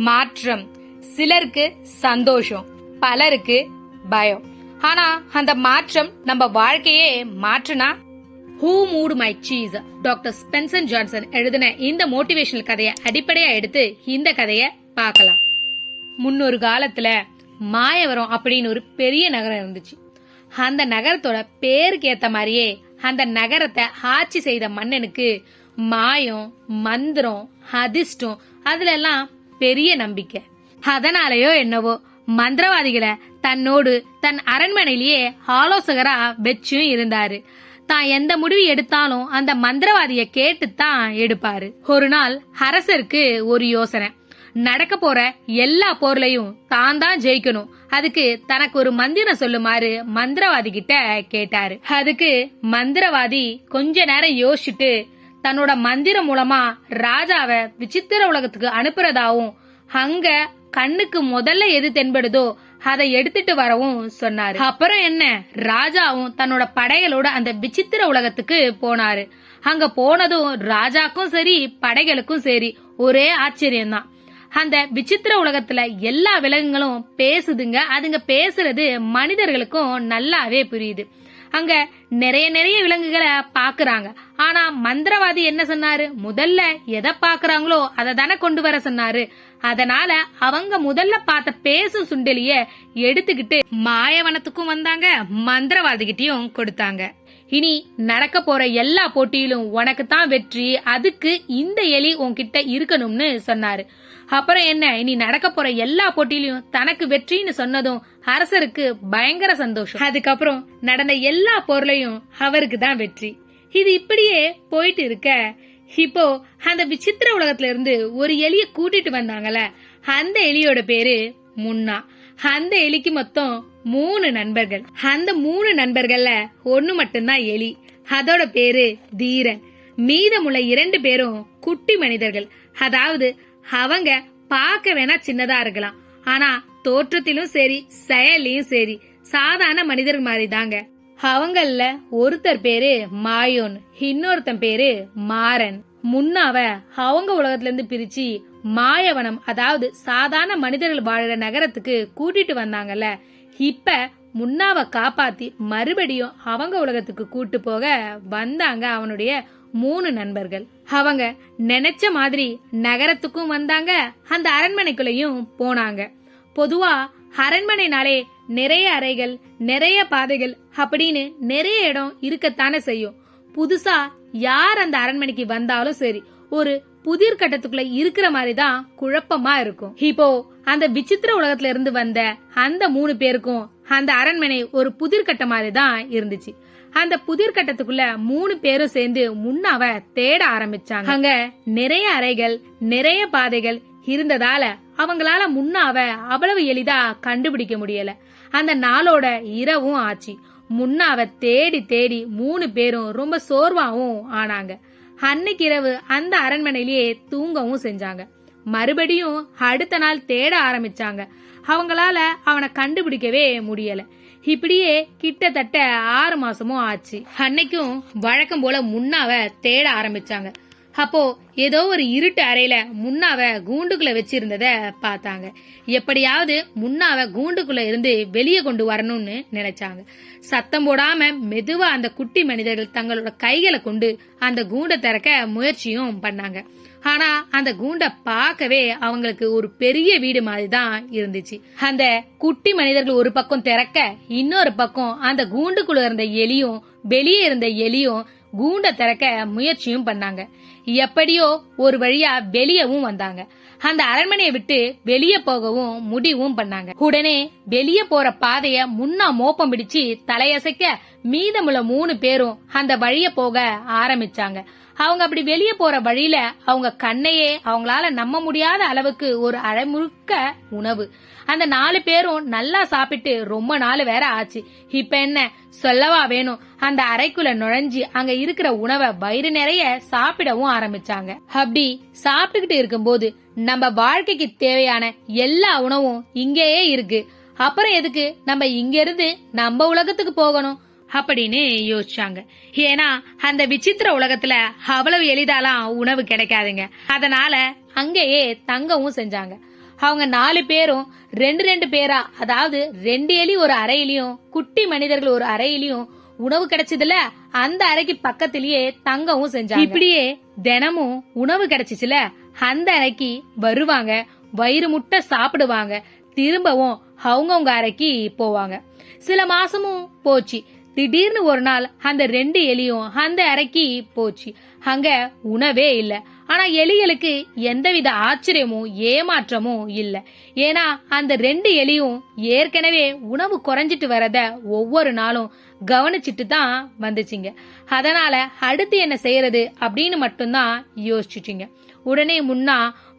மாற்றம். சிலருக்கு சந்தோஷம், பலருக்கு பயம். ஆனா அந்த மாற்றம் நம்ம வாழ்க்கையே மாற்றுனா? Who Moved My Cheese doctor Spencer Johnson எழுதின இந்த மோட்டிவேஷனல் கதையை அடிப்படையா எடுத்து இந்த கதைய பார்க்கலாம். முன்னொரு காலத்துல மாயவரம் அப்படின்னு ஒரு பெரிய நகரம் இருந்துச்சு. அந்த நகரத்தோட பேருக்கு ஏத்த மாதிரியே அந்த நகரத்தை ஆட்சி செய்த மன்னனுக்கு மாயம், மந்திரம், அதிர்ஷ்டம் அதுல எல்லாம் பெரிய நம்பிக்கை. அதனாலயோ என்னவோ மந்திரவாதிகளை தன்னோடு தன் அரண்மனையிலேயே ஆலோசகரா வச்சும் இருந்தாரு. தான் எந்த முடிவு எடுத்தாலும் அந்த மந்திரவாதிய கேட்டுத்தான் எடுப்பாரு. ஒரு நாள் அரசருக்கு ஒரு யோசனை. நடக்க போற எல்லா போர்லயும் தான் தான் ஜெயிக்கணும், அதுக்கு தனக்கு ஒரு மந்திரம் சொல்லுமாறு மந்திரவாதி கிட்ட கேட்டாரு. அதுக்கு மந்திரவாதி கொஞ்ச நேரம் யோசிச்சுட்டு தன்னோட மந்திரம் மூலமா ராஜாவை விசித்திர உலகத்துக்கு அனுப்புறதாவும் அங்க கண்ணுக்கு முதல்ல எது தென்படுதோ அதை எடுத்துட்டு வரவும் சொன்னாரு. அப்புறம் என்ன, ராஜாவும் தன்னோட படைகளோட அந்த விசித்திர உலகத்துக்கு போனாரு. அங்க போனதும் ராஜாக்கும் சரி படைகளுக்கும் சரி ஒரே ஆச்சரியம்தான். அந்த விசித்திர உலகத்துல எல்லா விலங்குகளும் பேசுதுங்க. அதுங்க பேசுறது மனிதர்களுக்கும் நல்லாவே புரியுது. அங்க நிறைய விலங்குகளை பாக்குறாங்க. ஆனா மந்திரவாதி என்ன சொன்னாரு, முதல்ல எதை பாக்குறாங்களோ அதை தானே கொண்டு வர சொன்னாரு. அதனால அவங்க முதல்ல பார்த்த பேசும் சுண்டலிய எடுத்துக்கிட்டு மாயவனத்துக்கும் வந்தாங்க, மந்திரவாதி கிட்டயும் கொடுத்தாங்க. இனி நடக்க போற எல்லா போட்டியிலும் உனக்கு தான் வெற்றி, அதுக்கு இந்த எலி உன்கிட்ட இருக்கணும்னு சொன்னாரு. அப்புறம் என்ன, இனி நடக்க போற எல்லா போட்டியிலும் தனக்கு வெற்றின்னு சொன்னதும் அரசருக்கு பயங்கர சந்தோஷம். அதுக்கப்புறம் நடந்த எல்லா போர்லயும் அவருக்கு தான் வெற்றி. இது இப்படியே போயிட்டு இருக்க, இப்போ அந்த விசித்திர உலகத்துல இருந்து ஒரு எலிய கூட்டிட்டு வந்தாங்கல்ல, அந்த எலியோட பேரு முன்னா. அந்த எலிக்கு மொத்தம் 3 நண்பர்கள். அந்த 3 நண்பர்கள்ல ஒண்ணு மட்டும்தான் எலி, அதோட பேரு தீரன். மீதமுள்ள 2 பேரும் குட்டி மனிதர்கள். அதாவது அவங்க பார்க்க வேணா சின்னதா இருக்கலாம், ஆனா தோற்றத்திலும் சரி செயலையும் சரி சாதாரண மனிதர்கள் மாதிரி தாங்க. அவங்கள ஒருத்தர் பேரு மாயோன், இன்னொருத்தன் பேரு மாறன். முன்னாவ அவங்க உலகத்துல இருந்து பிரிச்சு மாயவனம், அதாவது சாதாரண மனிதர்கள் வாழற நகரத்துக்கு கூட்டிட்டு வந்தாங்கல்ல, இப்ப முன்னாவ காப்பாத்தி மறுபடியும் அவங்க உலகத்துக்கு கூட்டு போக வந்தாங்க அவனுடைய 3 நண்பர்கள். அவங்க நினைச்ச மாதிரி நகரத்துக்கும் வந்தாங்க, அந்த அரண்மனைக்குள்ளயும் போனாங்க. பொதுவா அரண்மனைனாலே நிறைய அறைகள், நிறைய பாதைகள் அப்படின்னு நிறைய இடம் இருக்கத்தானே செய்யும். புதுசா யார் அந்த அரண்மனைக்கு வந்தாலும் சரி ஒரு புதிர் கட்டத்துக்குள்ள இருக்கிற மாதிரி தான் குழப்பமா இருக்கும். இப்போ அந்த விசித்திர உலகத்துல இருந்து வந்த அந்த 3 பேருக்கும் அந்த அரண்மனை ஒரு புதிர் கட்ட மாதிரி தான் இருந்துச்சு. அந்த புதிர் கட்டத்துக்குள்ள 3 பேரும் சேர்ந்து முன்னாவ தேட ஆரம்பிச்சாங்க. அங்க நிறைய அறைகள், நிறைய பாதைகள் இருந்ததால அவங்களால முன்னாவ அவ்வளவு எளிதா கண்டுபிடிக்க முடியல. அந்த நாளோட இரவும் ஆச்சு. முன்னாவ தேடி தேடி 3 பேரும் ரொம்ப சோர்வாவும் ஆனாங்க. அன்னைக்கு இரவு அந்த அரண்மனையிலேயே தூங்கவும் செஞ்சாங்க. மறுபடியும் அடுத்த நாள் தேட ஆரம்பிச்சாங்க. அவங்களால அவனை கண்டுபிடிக்கவே முடியல. இப்படியே கிட்டத்தட்ட 6 மாசமும் ஆச்சு. அன்னைக்கும் வழக்கம் போல முன்னாவ தேட ஆரம்பிச்சாங்க. அப்போ ஏதோ ஒரு இருட்டு அறையில முன்னாவ கூண்டுக்குள்ள வச்சிருந்தத பார்த்தாங்க. எப்படியாவது முன்னாவ கூண்டுக்குள்ள இருந்து வெளியே கொண்டு வரணும்னு நினைச்சாங்க. சத்தம் போடாம மெதுவா அந்த குட்டி மனிதர்கள் தங்களோட கைகளை கொண்டு அந்த கூண்டை திறக்க முயற்சியும் பண்ணாங்க. ஆனா அந்த கூண்டை பார்க்கவே அவங்களுக்கு ஒரு பெரிய வீடு மாதிரி தான் இருந்துச்சு. அந்த குட்டி மனிதர்கள் ஒரு பக்கம் திறக்க, இன்னொரு பக்கம் அந்த கூண்டுக்குள்ள இருந்த எலியும் வெளியே இருந்த எலியும் கூண்டை திறக்க முயற்சியும் பண்ணாங்க. எப்படியோ ஒரு வழியா வெளியவும் வந்தாங்க. அந்த அரண்மனையை விட்டு வெளியே போகவும் முடிவும் பண்ணாங்க. உடனே வெளியே போற பாதைய முன்னா மோப்பம் பிடிச்சு தலையசைக்க மீதமுள்ள 3 பேரும் அந்த வழிய போக ஆரம்பிச்சாங்க. அவங்க அப்படி வெளியே போற வழியில அவங்க கண்ணையே அவங்களால நம்ப முடியாத அளவுக்கு ஒரு அரை முழுக்க உணவு. அந்த 4 பேரும் நல்லா சாப்பிட்டு ரொம்ப நாள் வேற ஆச்சு. இப்ப என்ன சொல்லவா வேணும், அந்த அறைக்குள்ள நுழைஞ்சு அங்க இருக்கிற உணவை வயிறு நிறைய சாப்பிடவும் ஆரம்பிச்சாங்க. அப்படி சாப்பிட்டுக்கிட்டு இருக்கும்போது நம்ம வாழ்க்கைக்கு தேவையான எல்லா உணவும் இங்கேயே இருக்கு, அப்புறம் எதுக்கு நம்ம இங்க இருந்து நம்ம உலகத்துக்கு போகணும் அப்படின்னு யோசிச்சாங்க. ஏன்னா அந்த விசித்திர உலகத்துல அவ்வளவு எளிதாலாம் உணவு கிடைக்காதுங்க. அதனால அங்கேயே தங்கவும் செஞ்சாங்க. அவங்க 4 பேரும் 2 பேரா, அதாவது 2 எலி ஒரு அறையிலயும் குட்டி மனிதர்கள் ஒரு அறையிலயும் உணவு கிடைச்சதுல அந்த அறைக்கு பக்கத்திலேயே தங்கவும் செஞ்சாங்க. இப்படியே தினமும் உணவு கிடைச்சிச்சுல அந்த அறைக்கு வருவாங்க, வயிறு முட்டை சாப்பிடுவாங்க, திரும்பவும் அவங்கவுங்க அறைக்கு போவாங்க. சில மாசமும் போச்சு. திடீர்னு ஒரு நாள் அந்த 2 எலியும் அந்த அறைக்கு போச்சு. அங்க உணவே இல்ல. ஆனா எலிகளுக்கு எந்தவித ஆச்சரியமும் ஏமாற்றமும் இல்ல. ஏன்னா அந்த 2 எலியும் ஏற்கனவே உணவு குறைஞ்சிட்டு வரத ஒவ்வொரு நாளும் கவனிச்சிட்டு தான் வந்துச்சுங்க. அதனால அடுத்து என்ன செய்யறது அப்படின்னு மட்டும்தான் யோசிச்சுச்சுங்க. உடனே முன்னா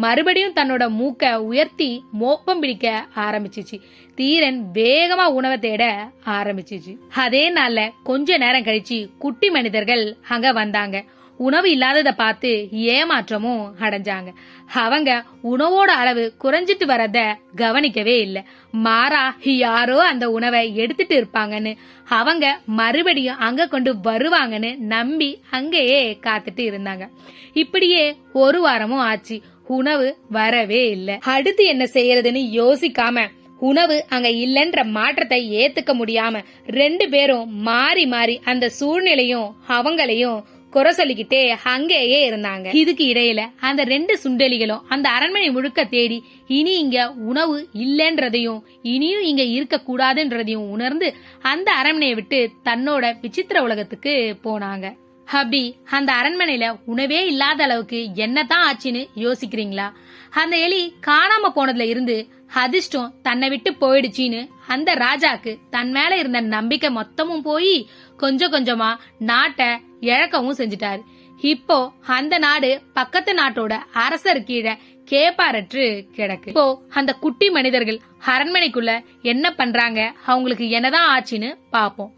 மறுபடியும் தன்னோட மூக்க உயர்த்தி மோப்பம் பிடிக்க ஆரம்பிச்சிச்சு. தீரன் வேகமா உணவை தேட ஆரம்பிச்சிச்சு. அதே நாள்ல கொஞ்ச நேரம் கழிச்சு குட்டி மனிதர்கள் அங்க வந்தாங்க. உணவு இல்லாதத பார்த்து ஏமாற்றமும் அடைஞ்சாங்க. அவங்க உணவோட அளவு குறைஞ்சிட்டு வரத கவனிக்கவே இல்லை. மாறா யாரோ அந்த உணவை எடுத்துட்டு இருப்பாங்கன்னு அவங்க மறுபடியும் அங்க கொண்டு வருவாங்கன்னு நம்பி அங்கேயே காத்துட்டு இருந்தாங்க. இப்படியே ஒரு வாரமும் ஆச்சு. உணவு வரவே இல்லை. அடுத்து என்ன செய்யறதுன்னு யோசிக்காம உணவு அங்க இல்லன்ற மாற்றத்தை ஏத்துக்க முடியாம 2 பேரும் மாறி மாறி அந்த சூழ்நிலையும் அவங்களையும் குறை சொல்லிக்கிட்டே அங்கேயே இருந்தாங்க. இதுக்கு இடையில அந்த 2 சுண்டெலிகளும் அந்த அரண்மனை முழுக்க தேடி இனி இங்க உணவு இல்லன்றதையும் இனியும் இங்க இருக்க கூடாதுன்றதையும் உணர்ந்து அந்த அரண்மனையை விட்டு தன்னோட விசித்திர உலகத்துக்கு போனாங்க. அப்படி அந்த அரண்மனையில உணவே இல்லாத அளவுக்கு என்னதான் ஆச்சுன்னு யோசிக்கிறீங்களா? அந்த எலி காணாம போனதுல இருந்து அதிர்ஷ்டம் தன்னை விட்டு போயிடுச்சின்னு அந்த ராஜாக்கு தன் மேல இருந்த நம்பிக்கை மொத்தமும் போய் கொஞ்சம் கொஞ்சமா நாட்டை இழக்கவும் செஞ்சிட்டாரு. இப்போ அந்த நாடு பக்கத்து நாட்டோட அரசர் கீழே கேப்பாரற்று கிடக்கு. இப்போ அந்த குட்டி மனிதர்கள் அரண்மனைக்குள்ள என்ன பண்றாங்க, அவங்களுக்கு என்னதான் ஆச்சுன்னு பாப்போம்.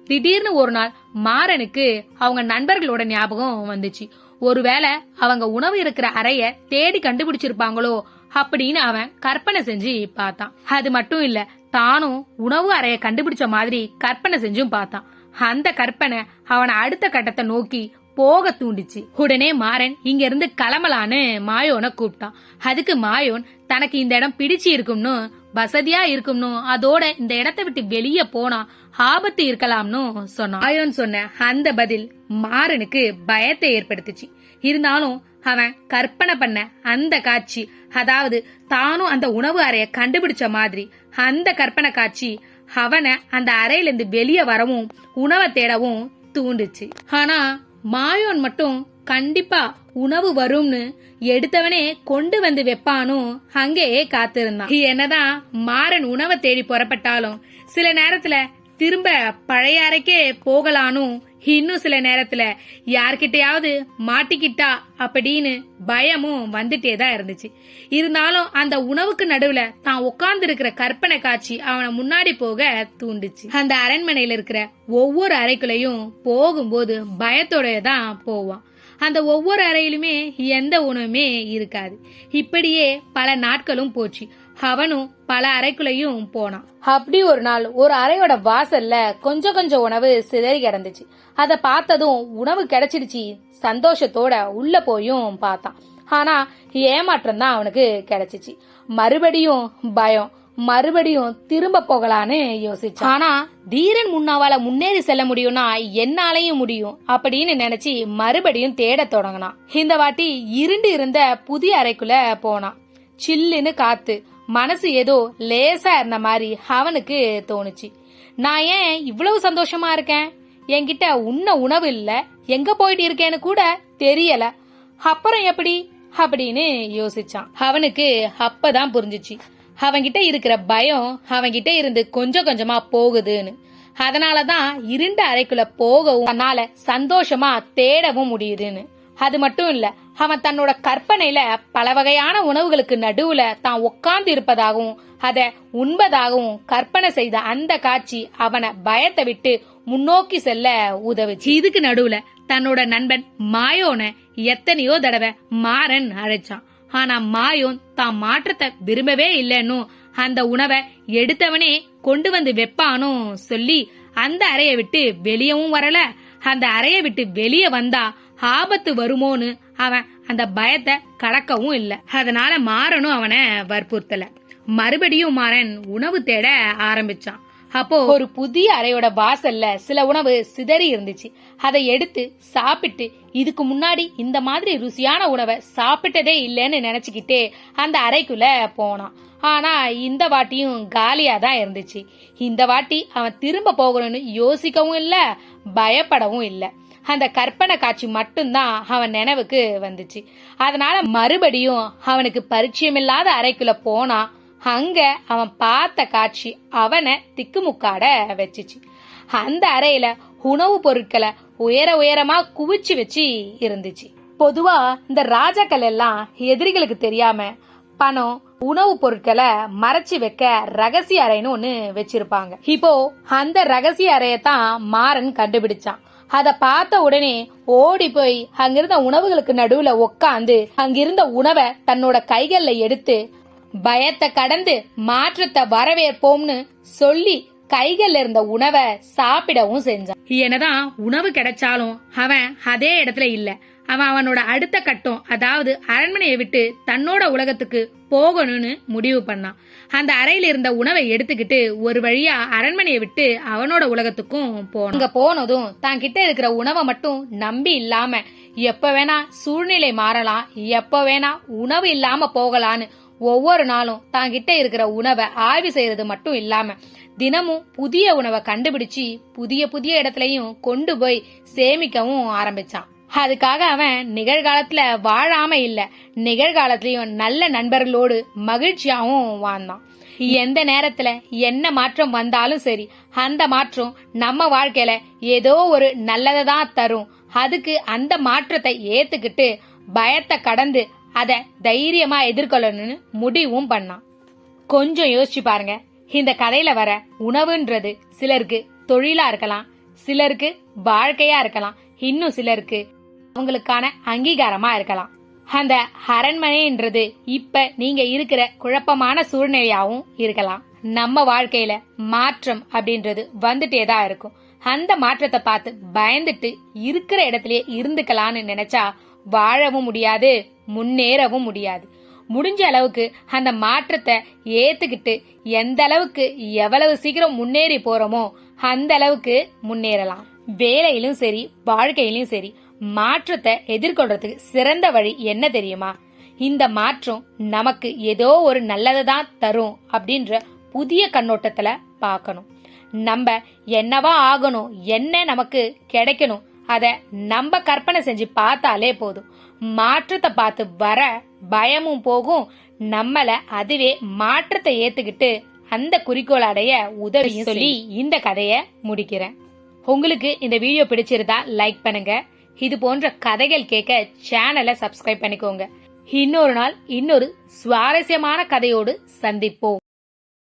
திடீர்னு ஒரு நாள் மாறனுக்கு அவங்க நண்பர்களோட ஞாபகம் வந்துச்சு. ஒருவேளை அவங்க உணவு இருக்கிற அறைய தேடி கண்டுபிடிச்சிருப்பாங்களோ அப்படின்னு அவன் கற்பனை செஞ்சு பார்த்தான். அது மட்டும் இல்ல, தானும் உணவு அறைய கண்டுபிடிச்ச மாதிரி கற்பனை செஞ்சும் பார்த்தான். அந்த கற்பனை அவனை அடுத்த கட்டத்தை நோக்கி போக தூண்டிச்சு. உடனே மாறன் இங்க இருந்து கிளம்பலான்னு மாயோனை கூப்பிட்டான். அதுக்கு மாயோன் தனக்கு இந்த இடம் பிடிச்சு இருக்கும்னு, வசதியா இருக்கும்னு, அதோட இந்த இடத்தை விட்டு வெளியே போனா ஆபத்து இருக்கலாம்னு சொன்னான். மாயோன் சொன்ன அந்த பதில் மாறனுக்கு பயத்தை ஏற்படுத்துச்சு. இருந்தாலும் அவன் கற்பனை பண்ண அந்த காட்சி, அதாவது தானும் அந்த உணவு அறைய கண்டுபிடிச்ச மாதிரி அந்த கற்பனை காட்சி அவனை அந்த அறையில இருந்து வெளியே வரவும் உணவை தேடவும் தூண்டுச்சு. ஆனா மாயோன் மட்டும் கண்டிப்பா உணவு வரும்னு எடுத்தவனே கொண்டு வந்து வைப்பானும் அங்கேயே காத்திருந்தான். என்னதான் மாறன் உணவை தேடி புறப்பட்டாலும் சில நேரத்துல திரும்ப பழைய அறைக்கே போகலானும், இன்னும் சில நேரத்துல யார்கிட்டயாவது மாட்டிக்கிட்டா அப்படின்னு பயமும் வந்துட்டேதான் இருந்துச்சு. இருந்தாலும் அந்த உணவுக்கு நடுவுல தான் உட்கார்ந்து இருக்கிற கற்பனை காட்சி அவனை முன்னாடி போக தூண்டுச்சு. அந்த அரண்மனையில இருக்கிற ஒவ்வொரு அறைக்குள்ளையும் போகும்போது பயத்தோட தான் போவான். அந்த ஒவ்வொரு அறையிலுமே எந்த உணவுமே இருக்காது. இப்படியே பல நாட்களும் போச்சு. அவனும் பல அறைக்குள்ளையும் போனான். அப்படி ஒரு நாள் ஒரு அறையோட வாசல்ல கொஞ்சம் கொஞ்சம் உணவு சிதறி கிடந்துச்சு. அத பார்த்ததும் உணவு கிடைச்சிடுச்சு சந்தோஷத்தோட உள்ள போயும் பார்த்தான். ஆனா ஏமாற்றம் தான் அவனுக்கு கிடைச்சிச்சு. மறுபடியும் பயம், மறுபடியும் திரும்ப போகலான்னு யோசிச்சான். ஆனா தீரன் முன்னாவால முன்னேறி செல்ல முடியும்னா என்னாலையும் முடியும் அப்படின்னு நினைச்சு மறுபடியும் தேட தொடங்கினான். இந்த வாட்டி இருண்டு இருந்த புதிய அறைக்குள்ள போனான். சில்லுன்னு காத்து, மனசு ஏதோ லேசா இருந்த மாதிரி அவனுக்கு தோணுச்சு. நான் ஏன் இவ்வளவு சந்தோஷமா இருக்கேன்? என்கிட்ட உண்ண உணவு இல்ல, எங்க போயிட்டு இருக்கேன்னு கூட தெரியல, அப்புறம் எப்படி அப்படின்னு யோசிச்சான். அவனுக்கு அப்பதான் புரிஞ்சிச்சு அவன்கிட்ட இருக்கிற பயம் அவன்கிட்ட இருந்து கொஞ்சம் கொஞ்சமா போகுதுன்னு. அதனாலதான் இருண்ட அறைக்குள்ள போகவும் தன்னால சந்தோஷமா தேடவும் முடியுதுன்னு. அது மட்டும் இல்ல, அவன் தன்னோட கற்பனையில பல வகையான உணவுகளுக்கு நடுவுல தான் உட்கார்ந்து இருப்பதாகவும் அத உண்பதாகவும் கற்பனை செய்த அந்த காட்சி அவனை பயத்தை விட்டு முன்னோக்கி செல்ல உதவுச்சு. இதுக்கு நடுவுல தன்னோட நண்பன் மாயோனை எத்தனையோ தடவை மாறன் அழைச்சான். ஆனா மாயோன் தான் மாற்றத்தை விரும்பவே இல்லைன்னு, அந்த உணவை எடுத்தவனே கொண்டு வந்து வெப்பானும் சொல்லி அந்த அறைய விட்டு வெளியவும் வரல. அந்த அறைய விட்டு வெளியே வந்தா ஆபத்து வருமோன்னு அவன் அந்த பயத்தை கடக்கவும் இல்ல. அதனால மாறனும் அவனை வற்புறுத்தல. மறுபடியும் மாறன் உணவு தேட ஆரம்பிச்சான். அப்போ ஒரு புதிய அறையோட வாசல்ல சில உணவு சிதறி இருந்துச்சு. அதை எடுத்து சாப்பிட்டு இதுக்கு முன்னாடி இந்த மாதிரி ருசியான உணவை சாப்பிட்டதே இல்லைன்னு நினைச்சுக்கிட்டே அந்த அறைக்குள்ள போனான். ஆனா இந்த வாட்டியும் காலியா தான் இருந்துச்சு. இந்த வாட்டி அவன் திரும்ப போகணும்னு யோசிக்கவும் இல்ல, பயப்படவும் இல்ல. அந்த கற்பனை காட்சி மட்டும்தான் அவன் நினைவுக்கு வந்துச்சு. அதனால மறுபடியும் அவனுக்கு பரிச்சயமில்லாத அறைக்குள்ள போனா அங்க அவன் பார்த்த காட்சி அவனை திக்குமுக்காட வச்சுச்சு. அந்த அறையில உணவு பொருட்களை உயரமா குவிச்சு வச்சு இருந்துச்சு. பொதுவா இந்த ராஜாக்கள் எல்லாம் எதிரிகளுக்கு தெரியாம பணம் உணவு பொருட்களை மறைச்சு வைக்க ரகசிய அறைன்னு ஒண்ணு வச்சிருப்பாங்க. இப்போ அந்த ரகசிய அறையத்தான் மாறன் கண்டுபிடிச்சான். அத பார்த்த உடனே ஓடி போய் அங்கிருந்த உணவுகளுக்கு நடுவுல உக்காந்து அங்கிருந்த உணவை தன்னோட கைகள்ல எடுத்து பயத்தை கடந்து மாற்றத்தை வரவேற்போம்னு சொல்லி கைகள்ல இருந்த உணவை சாப்பிடவும் செஞ்சான். என்னதான் உணவு கிடைச்சாலும் அவன் அதே இடத்துல இல்ல. அவனோட அடுத்த கட்டம், அதாவது அரண்மனையை விட்டு தன்னோட உலகத்துக்கு போகணும்னு முடிவு பண்ணான். அந்த அறையில இருந்த உணவை எடுத்துக்கிட்டு ஒரு வழியா அரண்மனையை விட்டு அவனோட உலகத்துக்கும் போனான். அங்க போனதும் தான் கிட்ட இருக்கிற உணவை மட்டும் நம்பி இல்லாம எப்ப வேணா சூழ்நிலை மாறலாம், எப்ப வேணா உணவு இல்லாம போகலான்னு ஒவ்வொரு நாளும் தாங்கிட்ட இருக்கிற உணவை ஆய்வு செய்யறது மட்டும் இல்லாம தினமும் புதிய உணவை கண்டுபிடிச்சு புதிய இடத்துலயும் கொண்டு போய் சேமிக்கவும் ஆரம்பிச்சான். அதுக்காக அவன் நிகழ்காலத்துல வாழாம இல்ல, நிகழ்காலத்திலயும் நல்ல நண்பர்களோடு மகிழ்ச்சியாவும் வாழ்ந்தான். எந்த நேரத்துல என்ன மாற்றம் வந்தாலும் சரி, அந்த மாற்றம் நம்ம வாழ்க்கையில ஏதோ ஒரு நல்லதை தான் தரும். அதுக்கு அந்த மாற்றத்தை ஏத்துக்கிட்டு பயத்தை கடந்து அத தைரியமா எதிர்கொள்ளணும்னு முடிவும் பண்ணான். கொஞ்சம் யோசிச்சு பாருங்க, இந்த கதையில வர உணவுன்றது சிலருக்கு தொழிலா இருக்கலாம், சிலருக்கு வாழ்க்கையா இருக்கலாம், இன்னும் சிலருக்கு அவங்களுக்கான அங்கீகாரமா இருக்கலாம். அந்த அரண்மனைன்றது இப்ப நீங்க இருக்கிற குழப்பமான சூழ்நிலையாவும் இருக்கலாம். நம்ம வாழ்க்கையில மாற்றம் அப்படின்றது வந்துட்டேதான் இருக்கும். அந்த மாற்றத்தை பார்த்து பயந்துட்டு இருக்கிற இடத்துலயே இருந்துக்கலான்னு நினைச்சா வாழவும் முடியாது, முன்னேறவும் முடியாது. முடிஞ்ச அளவுக்கு அந்த மாற்றத்தை ஏத்துக்கிட்டு எந்த அளவுக்கு எவ்வளவு சீக்கிரம் முன்னேறி போறோமோ அந்த அளவுக்கு முன்னேறலாம். வேலையிலும் சரி, வாழ்க்கையிலும் சரி, மாற்றத்தை எதிர்கொள்றதுக்கு சிறந்த வழி என்ன தெரியுமா? இந்த மாற்றம் நமக்கு ஏதோ ஒரு நல்லதான் தரும் அப்படின்ற புதிய கண்ணோட்டத்துல பார்க்கணும். நம்ம என்னவா ஆகணும், என்ன நமக்கு கிடைக்கணும், அத நம்ம கற்பனை செஞ்சு பார்த்தாலே போதும். மாற்றத்தை பார்த்து வர பயமும் போகும், நம்மள அதுவே மாற்றத்தை ஏத்துக்கிட்டு அந்த குறிக்கோள் அடைய உதவியும் சொல்லி இந்த கதைய முடிக்கிறேன். உங்களுக்கு இந்த வீடியோ பிடிச்சிருந்தா லைக் பண்ணுங்க. இது போன்ற கதைகள் கேட்க சேனலை சப்ஸ்கிரைப் பண்ணிக்கோங்க. இன்னொரு நாள் இன்னொரு சுவாரஸ்யமான கதையோடு சந்திப்போம்.